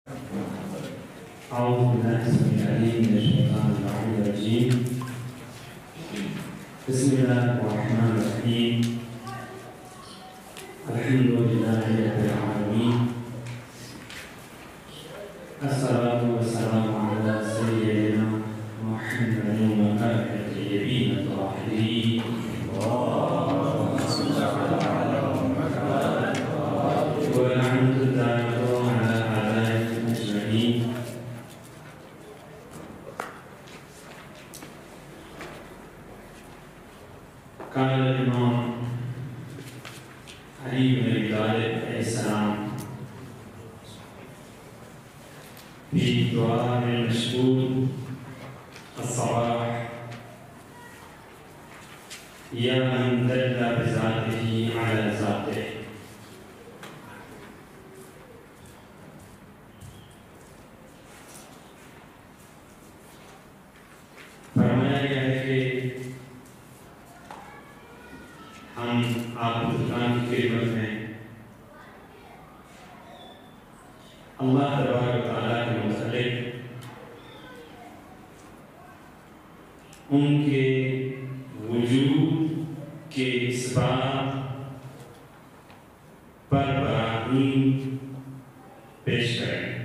أعوذ بالله السميع العليم من الشيطان الرجيم. بسم الله الرحمن الرحيم. الحمد لله رب العالمين. الصلاة والسلام على سيدنا محمد وآله الطيبين الطاهرين. ولعنة الدائرة على أعدائهم أجمعين. قال الإمام علي بن أبي طالب عليه السلام في دعاء المشهور الصباح: يا من دل بذاته على ذاته. فرمایا گیا ہے کہ ہم آپ بزرگان کی خدمت میں اللہ تبارک و تعالیٰ کے متعلق ان کے وجود کے اثبات پر براہین پیش کریں۔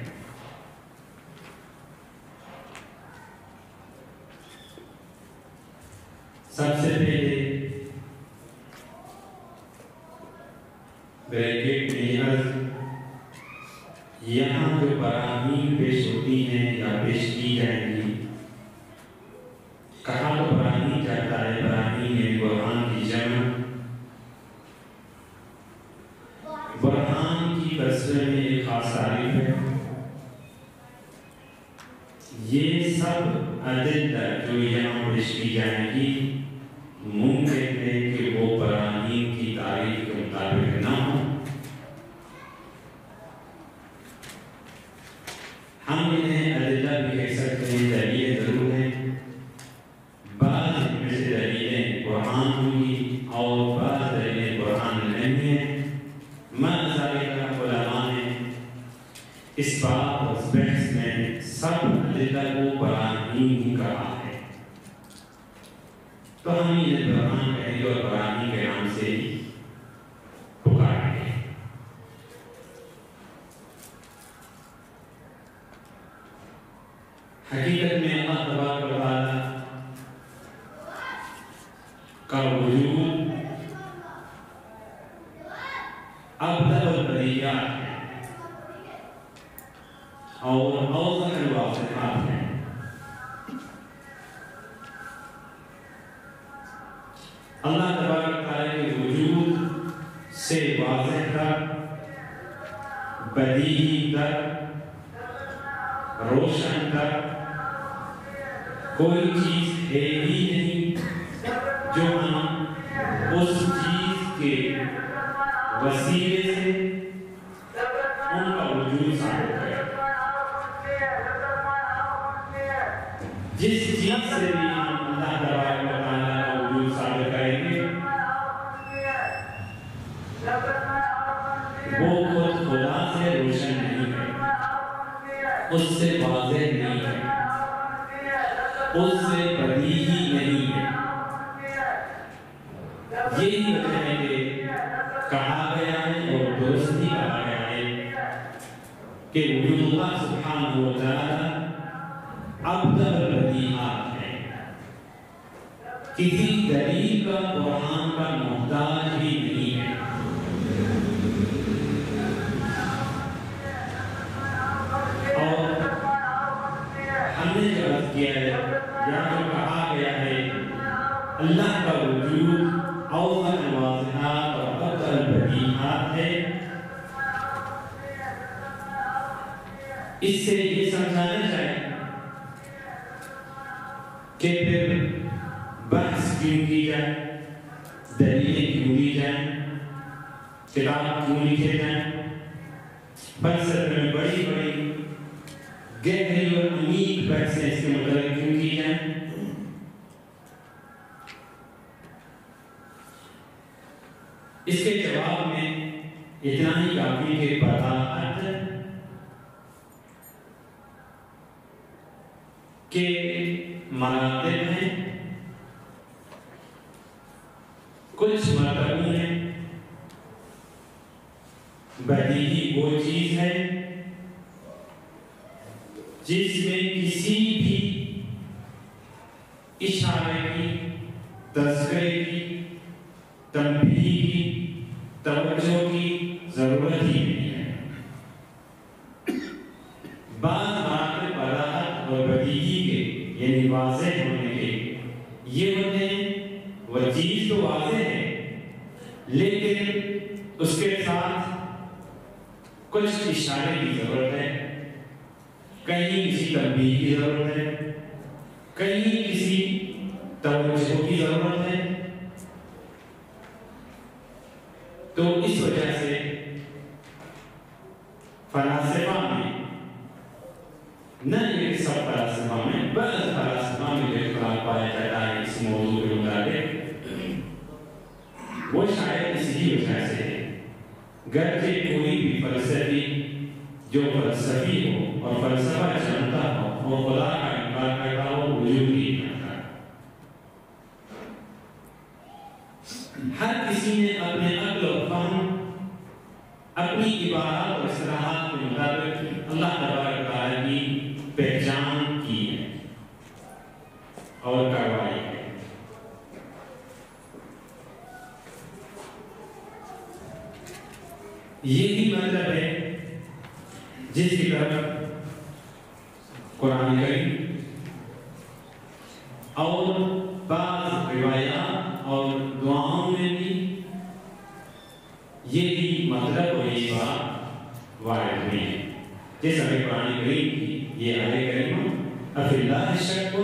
سب سے پہلے بریکٹ میں عرض یہاں جو براہین پیش ہوتی ہیں یا پیش کی جائیں گی، کہا تو براہین جاتا ہے، براہین یعنی برہان کی جمع۔ برہان کی بصرے میں ایک خاص تعریف ہے۔ یہ سب ادلہ جو یہاں پیش کی جائیں گی ممکن ہے کہ وہ براہین کی تعریف کے مطابق نہ ہو۔ ہم انہیں ادلہ بھی کہہ سکتے ہیں، دلیلیں ضرور ہیں۔ بعض میں سے دلیلیں برہان ہوں گی اور بعض دلیلیں برہان نہیں ہیں۔ مَنْزَلِكَ علماء نے اس بات اور اس بحث میں سب ادلہ کو براہین ہی کہا ہے، تو ہم انہیں برہان کہیں گے اور براہین کے نام سے ہی پکاریں گے۔ حقیقت میں اللہ تبارک و تعالیٰ کا وجود ابدع البریات ہے اور اوضح الواضحات ہے۔ اللہ تبارک تعالیٰ کے وجود سے واضح تر، بدیہی تر، روشن تر کوئی چیز ہے ہی نہیں جو ہم اس چیز کے وسیلے سے ان کا وجود ثابت کریں۔ جس چیز سے بھی ہم اللہ تبارک و تعالیٰ کا وجود ثابت کریں گے وہ خود خدا سے روشن نہیں ہے، اس سے واضح نہیں ہے، اس سے بدیہی نہیں ہے۔ یہی وجہ ہے کہ کہا گیا ہے اور درست ہی کہا گیا ہے کہ وجود اللہ سبحانہ و تعالی ابدع البدیہات ہے، کسی دلیل کا برہان کا محتاج ہی نہیں ہے۔ اور ہم نے جو عرض کیا ہے یا جو کہا گیا ہے اللہ کا وجود اوضح الواضحات اور ابدع البدیہات ہے، اس سے یہ سمجھانا چاہیے کہ پھر بحث کیوں کی جائے، دلیلیں کیوں دی جائیں، کتاب کیوں لکھے جائیں، فلسفے میں بڑی بڑی گہری اور عمیق بحثیں اس کے متعلق کیوں کی جائیں۔ اس کے جواب میں اتنا ہی کافی کہ وضاحت کے مراتب ہیں، کچھ مرتبوں میں بدیہی وہ چیز ہے جس میں کسی بھی اشارے کی، تذکرے کی، تنبیہ کی، توجہ کی ضرورت ہی نہیں ہے۔ بعض مراتب براحت اور بدیہی کے یعنی واضح ہونے کے یہ ہوتے ہیں، وہ چیز تو واضح ہے لیکن اس کے ساتھ کچھ اشارے کی ضرورت ہے، کہیں کسی تنبیہ کی ضرورت ہے، کہیں کسی توجہ کی ضرورت ہے۔ تو اس وجہ سے فلاسفہ میں، نہ یہ سب فلاسفہ میں، بعض فلاسفہ میں جو اختلاف پایا جاتا ہے اس موضوع کے متعلق، وہ شاید اسی وجہ سے ہے۔ گرچہ کوئی بھی فلسفی جو فلسفی ہو اور فلسفہ جانتا ہو اور خدا کا انکار کرتا ہو، وجود نہیں کرتا۔ ہر کسی نے اپنے عقل و فہم، اپنی عبارات اور اصطلاحات کے مطابق اللہ تبارک و تعالیٰ کی پہچان کی ہے اور کروائی ہے۔ یہی مطلب ہے جس کی طرف قرآن کریم اور بعض روایات اور دعاؤں میں بھی یہی مطلب اور یہ بات وارد ہوئی ہے۔ جیسا کہ قرآن کریم کی یہ آیت کریمہ، افی اللہ شک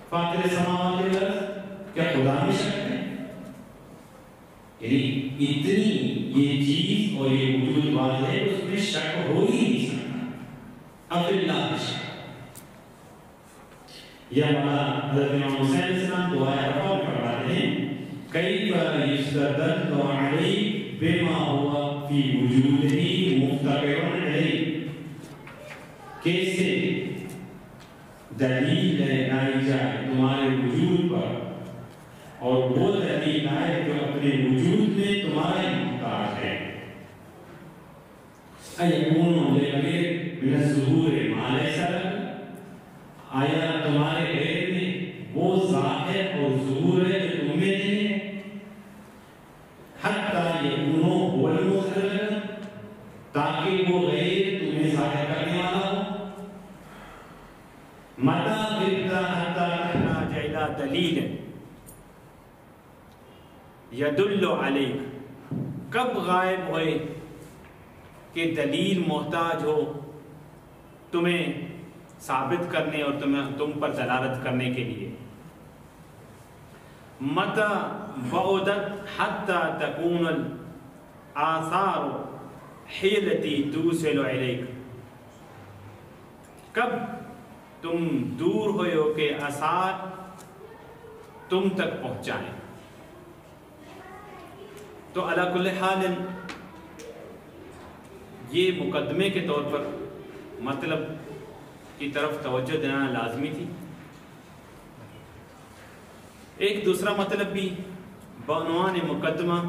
فاطر السماوات والارض، کیا خدا میں شک ہے؟ یعنی اتنی یہ چیز اور یہ وجود واضح ہے، اس میں شک ہو ہی نہیں سکتا۔ افی اللہ شک یا مولا حضرت امام حسین علیہ السلام دعائے رفع میں فرماتے ہیں، کیف یستدل علیہ بما ہوا فی وجودہ مفتقر علیہ، کیسے دلیل لائی جائے تمہارے وجود پر، اور وہ دلیل لائے جو اپنے وجود میں تمہارے محتاج ہے۔ ایکون لغیر من الظہور ما لیس لک، آیا تمہارے غیر میں وہ ظاہر اور ظہور ہے جو تم میں نہیں ہے؟ حتی یکونو هو المظہر لک، تاکہ وہ غیر تمہیں ظاہر کرنے والا ہو۔ متا غبت حتی تحتاج الی دلیل یدل علیک، کب غائب ہوئے کہ دلیل محتاج ہو تمہیں ثابت کرنے اور تم پر دلالت کرنے کے لیے۔ متا بعدت حتی تکون الآثار حیلتی توصل علیک، کب تم دور ہوئے ہو کہ آثار تم تک پہنچائیں۔ تو علی کل حال یہ مقدمے کے طور پر مطلب کی طرف توجہ دینا لازمی تھی۔ ایک دوسرا مطلب بھی بعنوان مقدمہ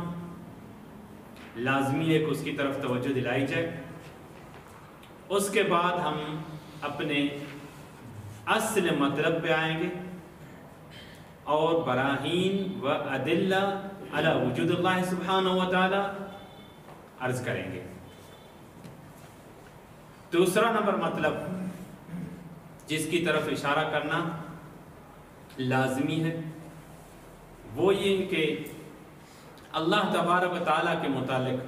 لازمی ہے کہ اس کی طرف توجہ دلائی جائے۔ اس کے بعد ہم اپنے اصل مطلب پہ آئیں گے اور براہین و ادلہ علی وجود اللہ سبحانہ و تعالی عرض کریں گے۔ دوسرا نمبر مطلب جس کی طرف اشارہ کرنا لازمی ہے وہ یہ کہ اللہ تبارک و تعالیٰ کے متعلق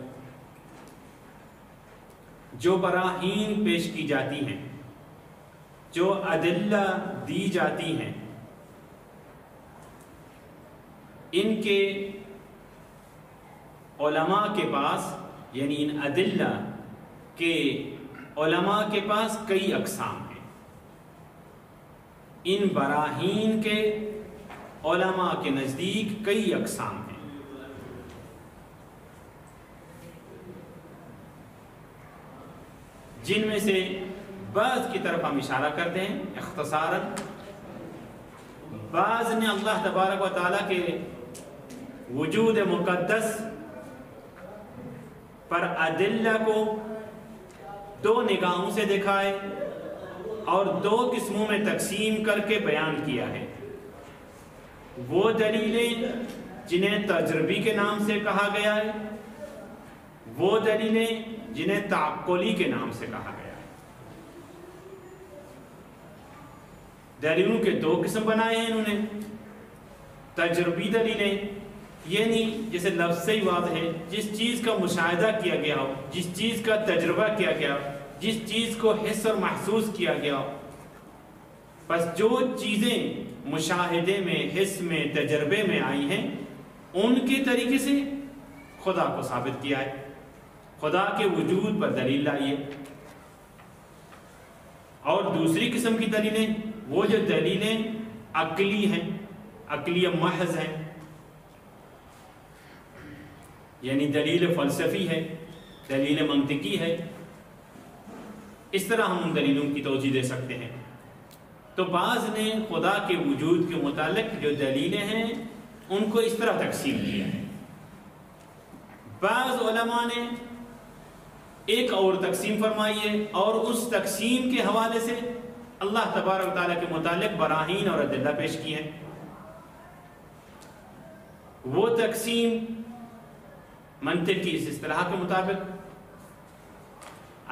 جو براہین پیش کی جاتی ہیں، جو ادلہ دی جاتی ہیں، ان کے علماء کے پاس، یعنی ان ادلہ کے علماء کے پاس کئی اقسام ہیں۔ ان براہین کے علماء کے نزدیک کئی اقسام ہیں۔ جن میں سے بعض کی طرف ہم اشارہ کرتے ہیں اختصاراً. بعض نے اللہ تبارک و تعالیٰ کے وجود مقدس پر ادلہ کو دو نگاہوں سے دکھائے اور دو قسموں میں تقسیم کر کے بیان کیا ہے. وہ دلیلیں جنہیں تجربی کے نام سے کہا گیا ہے، وہ دلیلیں جنہیں تعقلی کے نام سے کہا گیا ہے. دلیلوں کے دو قسم بنائے ہیں انہوں نے. تجربی دلیلیں یعنی جیسے لفظ سے ہی واضح ہے، جس چیز کا مشاہدہ کیا گیا ہو، جس چیز کا تجربہ کیا گیا ہو، جس چیز کو حس اور محسوس کیا گیا ہو. بس جو چیزیں مشاہدے میں، حس میں، تجربے میں آئی ہیں، ان کے طریقے سے خدا کو ثابت کیا ہے، خدا کے وجود پر دلیل لائی ہے. اور دوسری قسم کی دلیلیں وہ جو دلیلیں عقلی ہیں، عقلی محض ہیں، یعنی دلیل فلسفی ہے، دلیل منطقی ہے. اس طرح ہم ان دلیلوں کی توجیہ دے سکتے ہیں. تو بعض نے خدا کے وجود کے متعلق جو دلیلیں ہیں ان کو اس طرح تقسیم کیا ہے. بعض علماء نے ایک اور تقسیم فرمائی ہے اور اس تقسیم کے حوالے سے اللہ تبارک و تعالیٰ کے متعلق براہین اور ادلہ پیش کی ہے. وہ تقسیم منطق کی اس اصطلاح کے مطابق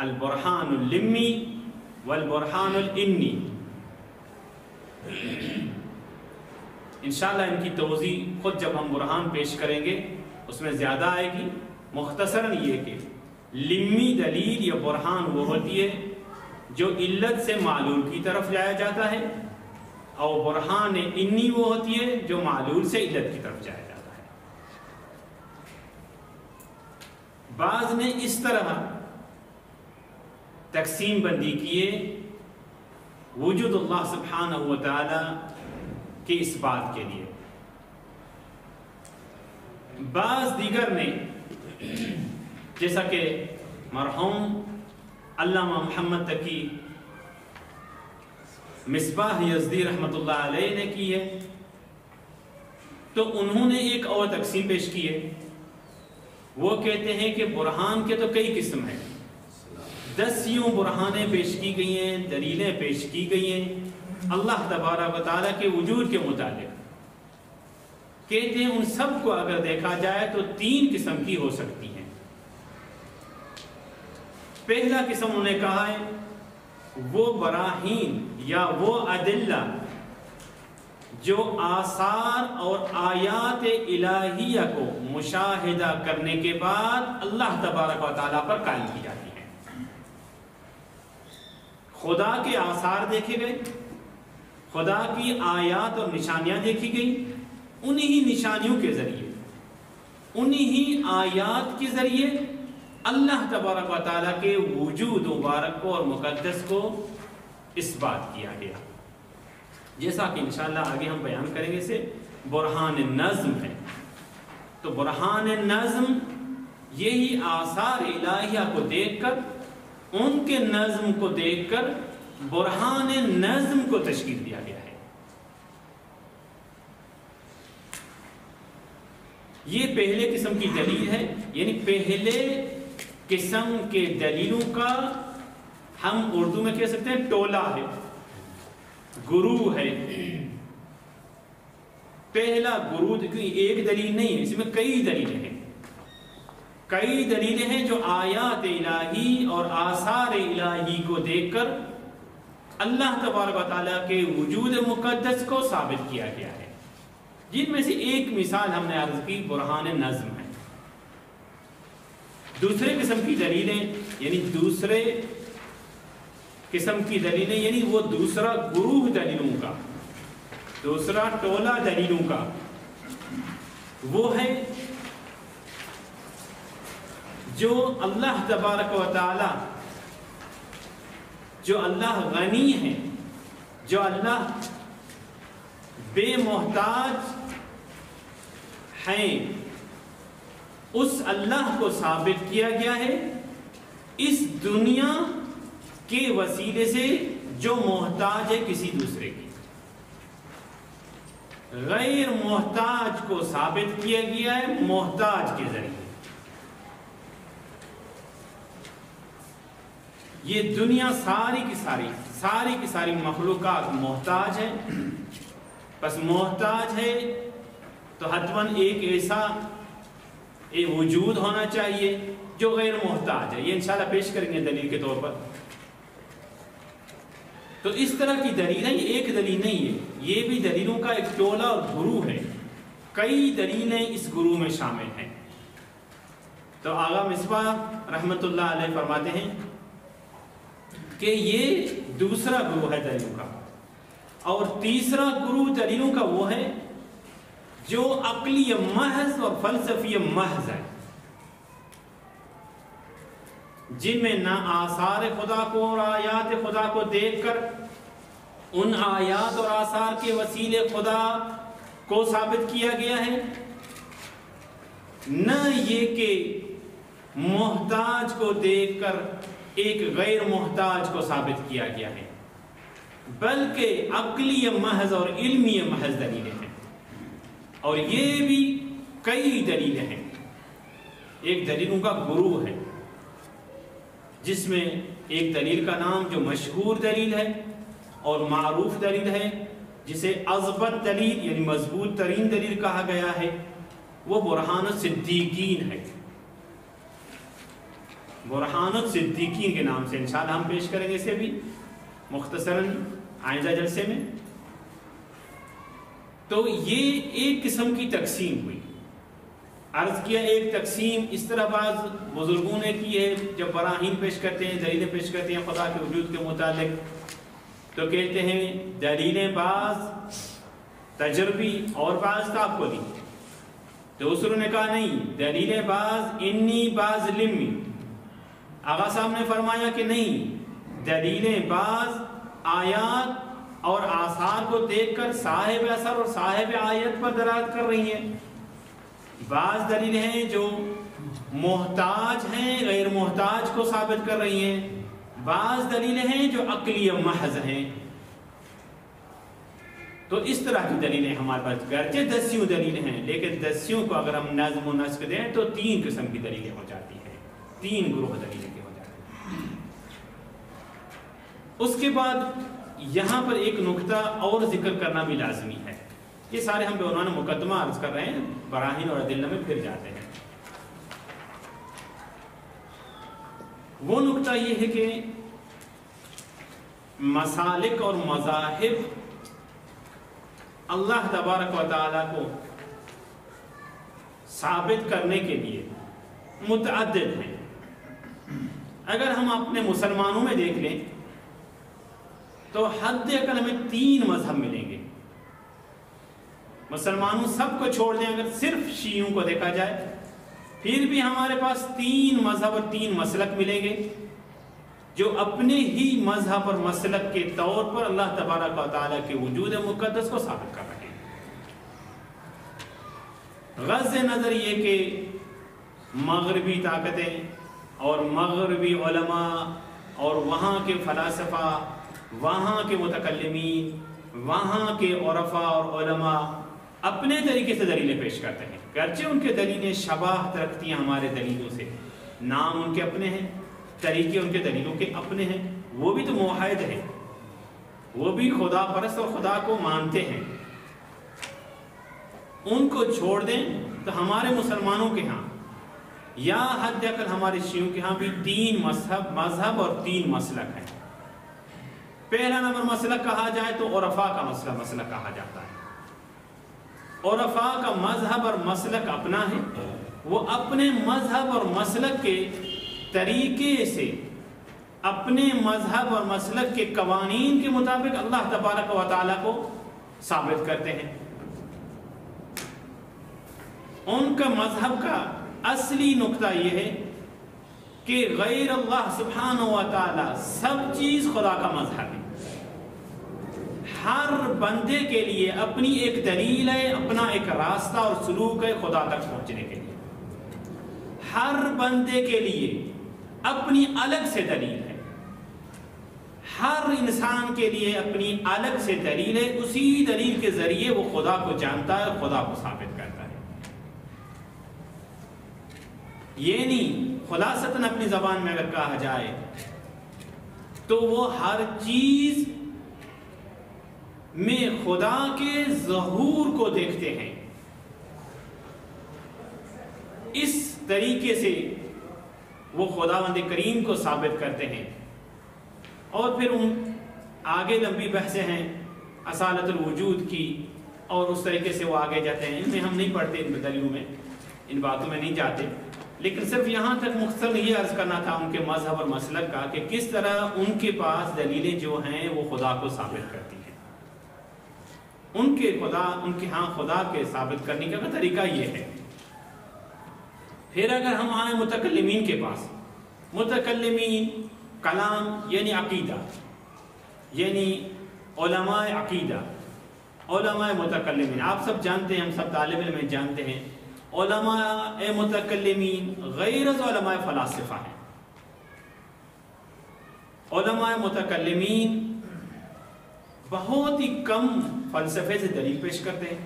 البرہان اللمی والبرہان الانی. انشاءاللہ ان کی توضیح خود جب ہم برہان پیش کریں گے اس میں زیادہ آئے گی. مختصراً یہ کہ لمی دلیل یا برہان وہ ہوتی ہے جو علت سے معلول کی طرف جایا جاتا ہے، اور برہان انی وہ ہوتی ہے جو معلول سے علت کی طرف جایا جاتا ہے. بعض نے اس طرح تقسیم بندی کیے وجود اللہ سبحانہ و تعالی کے اس بات کے لیے. بعض دیگر نے جیسا کہ مرحوم علامہ محمد تقی مصباح یزدی رحمۃ اللہ علیہ نے کی ہے، تو انہوں نے ایک اور تقسیم پیش کی ہے. وہ کہتے ہیں کہ برہان کے تو کئی قسم ہیں، 10 یوں برہانیں پیش کی گئی ہیں، دلیلیں پیش کی گئی ہیں اللہ تبارک و تعالیٰ کے وجود کے متعلق. کہتے ہیں ان سب کو اگر دیکھا جائے تو 3 قسم کی ہو سکتی ہیں. پہلا قسم انہوں نے کہا ہے وہ براہین یا وہ ادلہ جو آثار اور آیات الہیہ کو مشاہدہ کرنے کے بعد اللہ تبارک و تعالیٰ پر قائم کی جاتی ہیں. خدا کے آثار دیکھے گئے، خدا کی آیات اور نشانیاں دیکھی گئی، انہی نشانیوں کے ذریعے، انہی آیات کے ذریعے اللہ تبارک و تعالیٰ کے وجود مبارک کو اور مقدس کو اس بات کیا گیا. جیسا کہ انشاءاللہ آگے ہم بیان کریں گے، اسے برہان نظم ہے. تو برہان نظم یہی آثار الہیہ کو دیکھ کر، ان کے نظم کو دیکھ کر برہان نظم کو تشکیل دیا گیا ہے. یہ پہلے قسم کی دلیل ہے، یعنی پہلے قسم کے دلیلوں کا ہم اردو میں کہہ سکتے ہیں ٹولہ ہے، گروہ ہے. پہلا گروہ ایک دلیل نہیں ہے، اس میں کئی دلیلیں ہیں. کئی دلیلیں ہیں جو آیات الہی اور آثار الہی کو دیکھ کر اللہ تبارک و تعالیٰ کے وجود مقدس کو ثابت کیا گیا ہے. جن میں سے ایک مثال ہم نے عرض کی برہان نظم ہے. دوسرے قسم کی دلیلیں یعنی دوسرے قسم کی دلیلیں یعنی وہ دوسرا گروہ دلیلوں کا، دوسرا ٹولہ دلیلوں کا، وہ ہے جو اللہ تبارک و تعالی، جو اللہ غنی ہے، جو اللہ بے محتاج ہیں، اس اللہ کو ثابت کیا گیا ہے اس دنیا کے وسیلے سے جو محتاج ہے کسی دوسرے کی. غیر محتاج کو ثابت کیا گیا ہے محتاج کے ذریعے. یہ دنیا ساری کی ساری مخلوقات محتاج ہے. بس محتاج ہے تو حتماً ایک ایسا وجود ہونا چاہیے جو غیر محتاج ہے. یہ انشاءاللہ پیش کریں گے دلیل کے طور پر. تو اس طرح کی دلیلیں یہ ایک دلیل نہیں ہے, یہ بھی دلیلوں کا ایک ٹولہ اور گروہ ہے. کئی دلیلیں اس گروہ میں شامل ہیں. تو آغا مصباح رحمت اللہ علیہ فرماتے ہیں کہ یہ دوسرا گروہ ہے دلیلوں کا. اور تیسرا گروہ دلیلوں کا وہ ہے جو عقلی محض اور فلسفی محض ہے, جن میں نہ آثار خدا کو اور آیات خدا کو دیکھ کر ان آیات اور آثار کے وسیلے خدا کو ثابت کیا گیا ہے, نہ یہ کہ محتاج کو دیکھ کر ایک غیر محتاج کو ثابت کیا گیا ہے, بلکہ عقلی محض اور علمی محض دلیلیں ہیں. اور یہ بھی کئی دلیلیں ہیں. ایک دلیلوں کا گروہ ہے جس میں ایک دلیل کا نام جو مشہور دلیل ہے اور معروف دلیل ہے, جسے اضبط دلیل یعنی مضبوط ترین دلیل کہا گیا ہے, وہ برہان الصدیقین ہے. برہان الصدیقین کے نام سے انشاءاللہ ہم پیش کریں گے اسے بھی مختصراً آئندہ جلسے میں. تو یہ ایک قسم کی تقسیم ہوئی. عرض کیا ایک تقسیم اس طرح بعض بزرگوں نے کی ہے, جب براہین پیش کرتے ہیں, دلیلیں پیش کرتے ہیں خدا کے وجود کے متعلق, تو کہتے ہیں دلیلیں بعض تجربی اور بعض تعقلی. دوسروں نے کہا نہیں, دلیلیں بعض انی بعض لمی. آغا صاحب نے فرمایا کہ نہیں, دلیلیں بعض آیات اور آثار کو دیکھ کر صاحب اثر اور صاحب آیت پر دلالت کر رہی ہیں. بعض دلیلیں ہیں جو محتاج ہیں غیر محتاج کو ثابت کر رہی ہیں. بعض دلیلیں ہیں جو عقلی محض ہیں. تو اس طرح کی دلیلیں ہمارے پاس گرچہ 10 دلیلیں ہیں, لیکن 10 کو اگر ہم نظم و نسق دیں تو 3 قسم کی دلیلیں ہو جاتی ہیں, 3 گروہ دلیلیں کے ہو جاتی ہیں. اس کے بعد یہاں پر ایک نکتہ اور ذکر کرنا بھی لازمی ہے. یہ سارے ہم بعنوان مقدمہ عرض کر رہے ہیں, براہین اور ادلہ میں پھر جاتے ہیں. وہ نکتہ یہ ہے کہ مسالک اور مذاہب اللہ تبارک و تعالیٰ کو ثابت کرنے کے لیے متعدد ہیں. اگر ہم اپنے مسلمانوں میں دیکھ لیں تو حد اقل ہمیں 3 مذہب ملیں گے. مسلمانوں سب کو چھوڑ دیں, اگر صرف شیعوں کو دیکھا جائے پھر بھی ہمارے پاس 3 مذہب اور 3 مسلک ملیں گے جو اپنے ہی مذہب اور مسلک کے طور پر اللہ تبارک و تعالیٰ کے وجود مقدس کو ثابت کر رہے ہیں. غض نظر یہ کہ مغربی طاقتیں اور مغربی علماء اور وہاں کے فلاسفہ, وہاں کے متکلمین, وہاں کے عرفاء اور علماء اپنے طریقے سے دلیلیں پیش کرتے ہیں. گرچہ ان کے دلیلیں شباہت رکھتی ہیں ہمارے دلیلوں سے, نام ان کے اپنے ہیں, طریقے ان کے دلیلوں کے اپنے ہیں, وہ بھی تو موحد ہیں, وہ بھی خدا پرست اور خدا کو مانتے ہیں. ان کو چھوڑ دیں تو ہمارے مسلمانوں کے ہاں یا حد اقل ہمارے شیعوں کے ہاں بھی 3 مذہب اور 3 مسلک ہیں. پہلا نمبر مسلک کہا جائے تو عرفاء کا مسلک کہا جاتا ہے. عرفاء کا مذہب اور مسلک اپنا ہے, وہ اپنے مذہب اور مسلک کے طریقے سے اپنے مذہب اور مسلک کے قوانین کے مطابق اللہ تبارک و تعالیٰ کو ثابت کرتے ہیں. ان کا مذہب کا اصلی نقطہ یہ ہے کہ غیر اللہ سبحانہ و تعالیٰ سب چیز خدا کا مذہب ہے. ہر بندے کے لیے اپنی ایک دلیل ہے, اپنا ایک راستہ اور سلوک ہے خدا تک پہنچنے کے لیے. ہر بندے کے لیے اپنی الگ سے دلیل ہے. ہر انسان کے لیے اپنی الگ سے دلیل ہے، اسی دلیل کے ذریعے وہ خدا کو جانتا ہے اور خدا کو ثابت کرتا ہے۔ یہ نہیں خلاصتاً اپنی زبان میں اگر کہا جائے تو وہ ہر چیز میں خدا کے ظہور کو دیکھتے ہیں، اس طریقے سے وہ خداوند کریم کو ثابت کرتے ہیں۔ اور پھر آگے لمبی بحثیں ہیں اصالت الوجود کی، اور اس طریقے سے وہ آگے جاتے ہیں، ان میں ہم نہیں پڑھتے، ان دلیلوں میں، ان باتوں میں نہیں جاتے، لیکن صرف یہاں تک مختصر یہ عرض کرنا تھا ان کے مذہب اور مسلک کا کہ کس طرح ان کے پاس دلیلیں جو ہیں وہ خدا کو ثابت کرتی ہیں۔ ان کے ہاں خدا کے ثابت کرنے کا طریقہ یہ ہے۔ پھر اگر ہم آئیں متکلمین کے پاس، متکلمین کلام یعنی عقیدہ، یعنی علماء عقیدہ، علماء متکلمین، آپ سب جانتے ہیں، ہم سب طالب علم جانتے ہیں، علماء متکلمین غیر از علماء فلاسفہ ہیں۔ علماء متکلمین بہت ہی کم فلسفے سے دلیل پیش کرتے ہیں،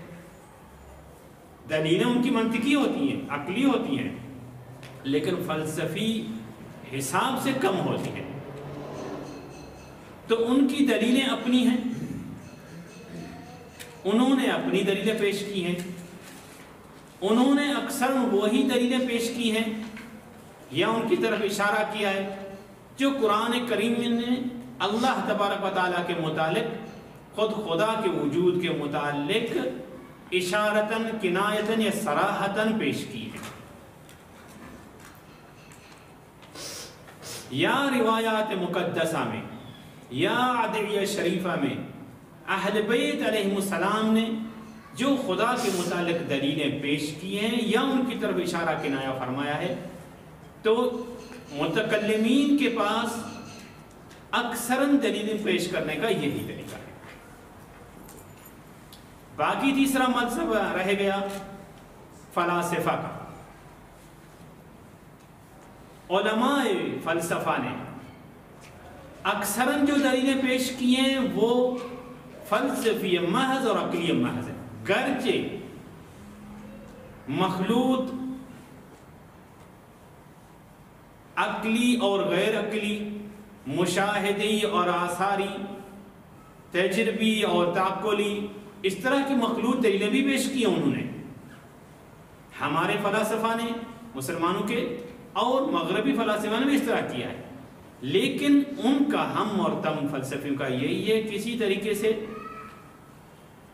دلیلیں ان کی منطقی ہوتی ہیں، عقلی ہوتی ہیں، لیکن فلسفی حساب سے کم ہوتی ہیں۔ تو ان کی دلیلیں اپنی ہیں، انہوں نے اپنی دلیلیں پیش کی ہیں، انہوں نے اکثر وہی دلیلیں پیش کی ہیں یا ان کی طرف اشارہ کیا ہے جو قرآن کریم نے اللہ تبارک و تعالیٰ کے متعلق، خود خدا کے وجود کے متعلق اشارتاً، کنایتاً یا صراحتاً پیش کی ہے، یا روایات مقدسہ میں یا ادعیہ شریفہ میں اہل بیت علیہ السلام نے جو خدا کے متعلق دلیلیں پیش کی ہیں یا ان کی طرف اشارہ کنایہ فرمایا ہے، تو متکلمین کے پاس اکثراً دلیلیں پیش کرنے کا یہی طریقہ ہے۔ باقی تیسرا مذہب رہ گیا فلاسفہ کا۔ علماء فلسفہ نے اکثراً جو دلیلیں پیش کی ہیں وہ فلسفی محض اور عقلی محض ہے، گرچہ مخلوط عقلی اور غیر عقلی، مشاہدی اور آثاری، تجربی اور تعقلی، اس طرح کی مخلوط دلیلیں بھی پیش کی ہیں انہوں نے۔ ہمارے فلاسفہ نے، مسلمانوں کے اور مغربی فلاسفہ نے بھی اس طرح کیا ہے، لیکن ان کا ہم اور تم فلسفیوں کا یہی ہے کسی طریقے سے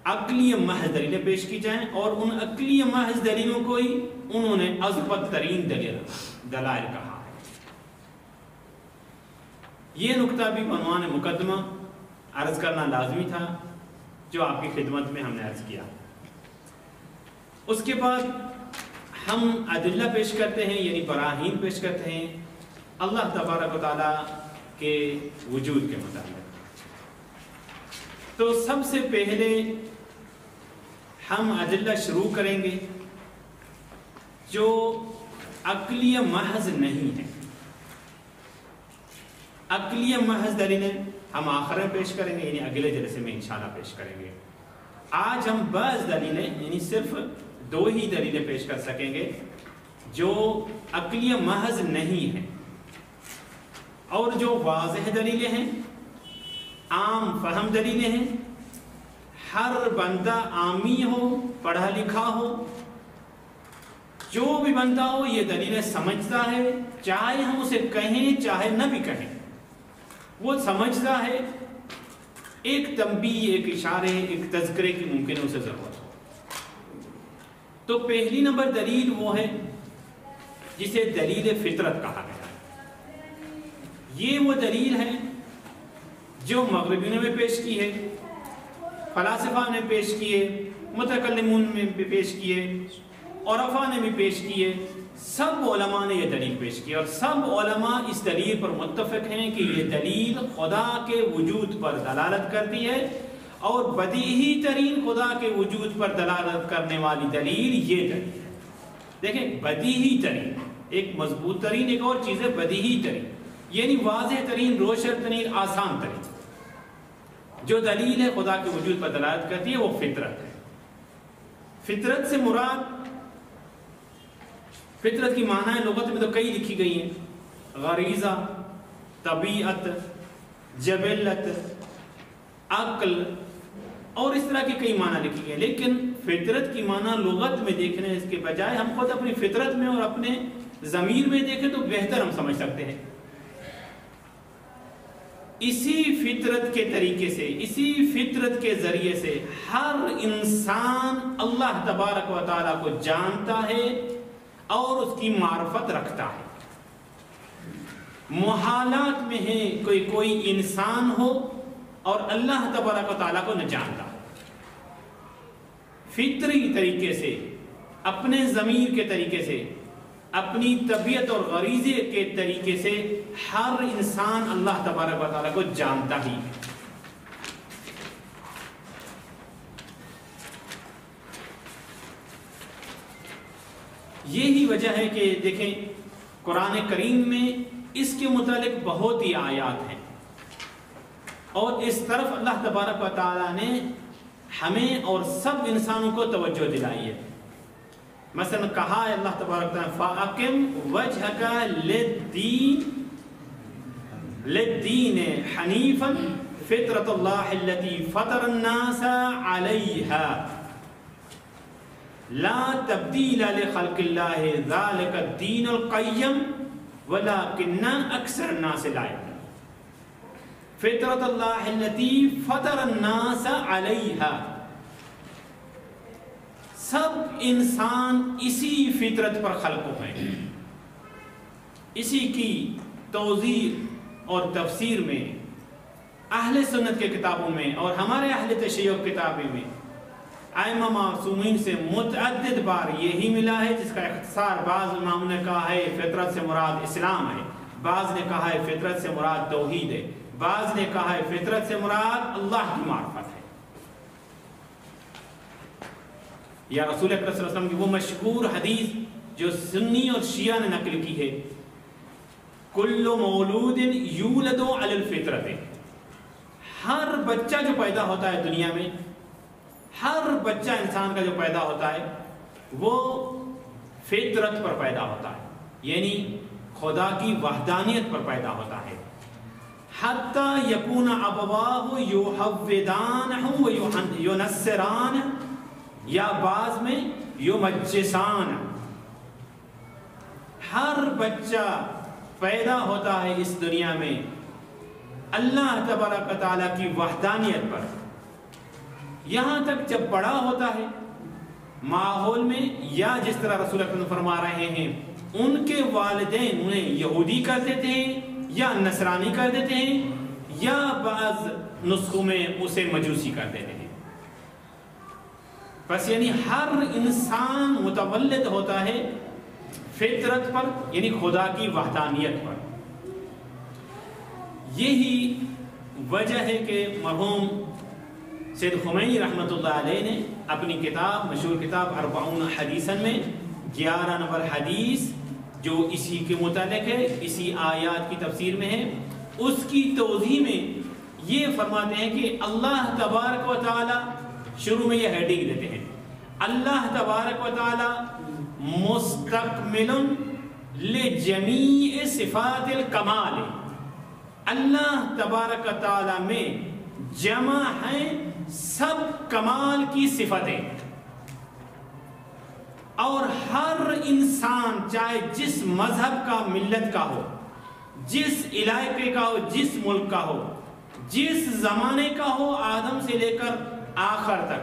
عقلی محض دلیلیں پیش کی جائیں، اور ان عقلی محض دلیلوں کو ہی انہوں نے اضبط ترین دلائل کہا ہے۔ یہ نقطہ بھی عنوان مقدمہ عرض کرنا لازمی تھا جو آپ کی خدمت میں ہم نے عرض کیا۔ اس کے بعد ہم ادلہ پیش کرتے ہیں، یعنی براہین پیش کرتے ہیں اللہ تبارک و تعالیٰ کے وجود کے متعلق۔ تو سب سے پہلے ہم ادلہ شروع کریں گے جو عقلی محض نہیں ہے۔ عقلی محض دلیلیں ہم آخر میں پیش کریں گے، یعنی اگلے جلسے میں انشاءاللہ پیش کریں گے۔ آج ہم بعض دلیلیں، یعنی صرف دو ہی دلیلیں پیش کر سکیں گے جو عقلی محض نہیں ہیں، اور جو واضح دلیلیں ہیں، عام فہم دلیلیں ہیں، ہر بندہ عامی ہو، پڑھا لکھا ہو، جو بھی بندہ ہو یہ دلیلیں سمجھتا ہے، چاہے ہم اسے کہیں چاہے نہ بھی کہیں، وہ سمجھتا ہے، ایک تنبیہ، ایک اشارے، ایک تذکرے کی ممکن ہے اسے ضرورت ہو۔ تو پہلی نمبر دلیل وہ ہے جسے دلیل فطرت کہا گیا ہے۔ یہ وہ دلیل ہے جو مغربیوں نے پیش کی ہے، فلاسفہ نے پیش کیے، متکلمون نے بھی پیش کیے، عرفا نے بھی پیش کیے، سب علماء نے یہ دلیل پیش کی، اور سب علماء اس دلیل پر متفق ہیں کہ یہ دلیل خدا کے وجود پر دلالت کرتی ہے، اور بدیہی ترین خدا کے وجود پر دلالت کرنے والی دلیل یہ دلیل ہے۔ دیکھیں، بدیہی ترین، ایک مضبوط ترین، ایک اور چیز ہے بدیہی ترین۔ یعنی واضح ترین، روشن ترین، آسان ترین جو دلیل ہے خدا کے وجود پر دلالت کرتی ہے وہ فطرت ہے۔ فطرت سے مراد، فطرت کی معنی لغت میں تو کئی لکھی گئی ہیں، غریزہ، طبیعت، جبلت، عقل اور اس طرح کی کئی معنی لکھی گئی ہیں، لیکن فطرت کی معنی لغت میں دیکھنے اس کے بجائے ہم خود اپنی فطرت میں اور اپنے ضمیر میں دیکھیں تو بہتر ہم سمجھ سکتے ہیں۔ اسی فطرت کے طریقے سے، اسی فطرت کے ذریعے سے ہر انسان اللہ تبارک و تعالیٰ کو جانتا ہے اور اس کی معرفت رکھتا ہے۔ محالات میں ہے کوئی انسان ہو اور اللہ تبارک و تعالیٰ کو نہ جانتا۔ فطری طریقے سے، اپنے ضمیر کے طریقے سے، اپنی طبیعت اور غریزے کے طریقے سے ہر انسان اللہ تبارک و تعالیٰ کو جانتا ہی ہے۔ یہی وجہ ہے کہ دیکھیں قرآن کریم میں اس کے متعلق بہت ہی آیات ہیں، اور اس طرف اللہ تبارک و تعالیٰ نے ہمیں اور سب انسانوں کو توجہ دلائی ہے۔ مثلا کہا ہے اللہ تبارک تعالیٰ فَأَقِمْ وَجْهَكَ لِلدِّينِ حَنِيفًا فِطْرَةَ اللَّهِ الَّتِي فَطَرَ النَّاسَ عَلَيْهَا لَا تَبْدِيلَ لِخَلْقِ اللَّهِ ذَلِكَ الدِّينُ الْقَيِّمُ وَلَكِنَّ أَكْثَرَ النَّاسِ لَا يَعْلَمُونَ فِطْرَةَ اللَّهِ الَّتِي فَطَرَ النَّاسَ عَلَيْهَا، سب انسان اسی فطرت پر خلق ہوئے ہیں۔ اسی کی توضیح اور تفسیر میں اہل سنت کے کتابوں میں اور ہمارے اہل تشیع کتابیں میں ائمہ معصومین سے متعدد بار یہی ملا ہے، جس کا اختصار بعض اماموں نے کہا ہے فطرت سے مراد اسلام ہے، بعض نے کہا ہے فطرت سے مراد توحید ہے، بعض نے کہا ہے فطرت سے مراد اللہ کی معرفت ہے۔ یا رسول اکرم صلی اللہ علیہ وسلم کی وہ مشہور حدیث جو سنی اور شیعہ نے نقل کی ہے، کل مولود یولد علی الفطرت، ہر بچہ جو پیدا ہوتا ہے دنیا میں، ہر بچہ انسان کا جو پیدا ہوتا ہے وہ فطرت پر پیدا ہوتا ہے، یعنی خدا کی وحدانیت پر پیدا ہوتا ہے۔ حتی یکون ابواہ یحودانہ و ینصرانہ، یا بعض میں یمجسان، ہر بچہ پیدا ہوتا ہے اس دنیا میں اللہ تبارک و تعالیٰ کی وحدانیت پر، یہاں تک جب بڑا ہوتا ہے ماحول میں، یا جس طرح رسول اکرم فرما رہے ہیں ان کے والدین انہیں یہودی کر دیتے ہیں یا نصرانی کر دیتے ہیں، یا بعض نسخوں میں اسے مجوسی کر دیتے ہیں۔ بس یعنی ہر انسان متولد ہوتا ہے فطرت پر، یعنی خدا کی وحدانیت پر۔ یہی وجہ ہے کہ مرحوم سید خمینی رحمۃ اللہ علیہ نے اپنی کتاب، مشہور کتاب 40 حدیثاً میں 11 نمبر حدیث جو اسی کے متعلق ہے، اسی آیات کی تفسیر میں ہے، اس کی توضیح میں یہ فرماتے ہیں کہ اللہ تبارک و تعالی، شروع میں یہ ہیڈنگ دیتے ہیں، اللہ تبارک و تعالی مستکمل لجمیع صفات الکمال، اللہ تبارک و تعالی میں جمع ہیں سب کمال کی صفتیں، اور ہر انسان چاہے جس مذہب کا، ملت کا ہو، جس علاقے کا ہو، جس ملک کا ہو، جس زمانے کا ہو، آدم سے لے کر آخر تک،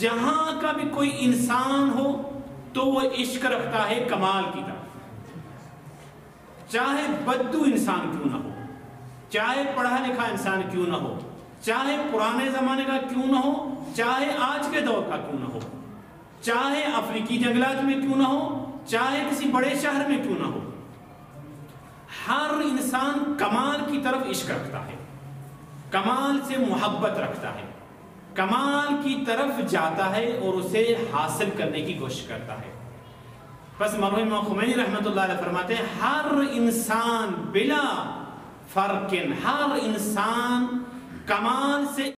جہاں کا بھی کوئی انسان ہو تو وہ عشق رکھتا ہے کمال کی طرف، چاہے بدو انسان کیوں نہ ہو، چاہے پڑھا لکھا انسان کیوں نہ ہو، چاہے پرانے زمانے کا کیوں نہ ہو، چاہے آج کے دور کا کیوں نہ ہو، چاہے افریقی جنگلات میں کیوں نہ ہو، چاہے کسی بڑے شہر میں کیوں نہ ہو، ہر انسان کمال کی طرف عشق رکھتا ہے، کمال سے محبت رکھتا ہے، کمال کی طرف جاتا ہے اور اسے حاصل کرنے کی کوشش کرتا ہے۔ بس مرحوم خمینی رحمۃ اللہ علیہ فرماتے ہیں ہر انسان بلا فرقن، ہر انسان کمال سے